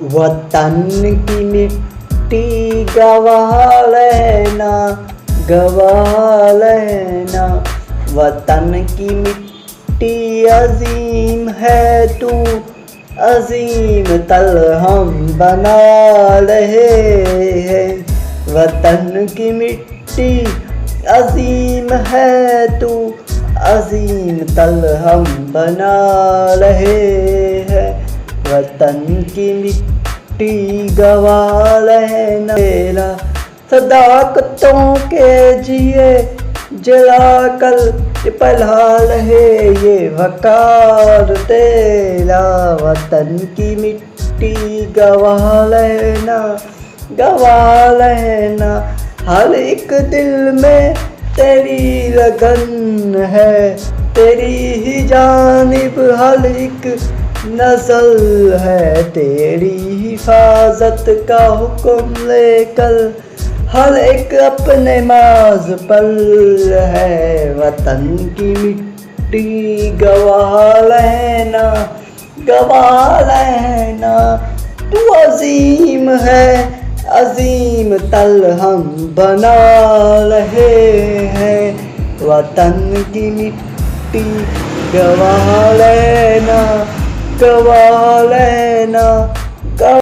वतन की मिट्टी गवा लेना, गवा लेना। वतन की मिट्टी अजीम है तू, अजीम तल हम बना रहे हैं। वतन की मिट्टी अजीम है तू, अजीम तल हम बना रहे हैं। वतन की मिट्टी गवा लेना, तेरा सदाकतों के जिए जला कर पला रहे ये वकार तेरा। वतन की मिट्टी गवा लेना, गवा लेना। हर एक दिल में तेरी लगन है, तेरी ही जानिब हर एक नस्ल है। तेरी हिफाजत का हुक्म लेकर हर एक अपने माज पर है। वतन की मिट्टी गवा लेना, गवा लेना। तू अजीम है, अजीम तल हम बना रहे हैं। वतन की मिट्टी गवा लेना, गवा लेना।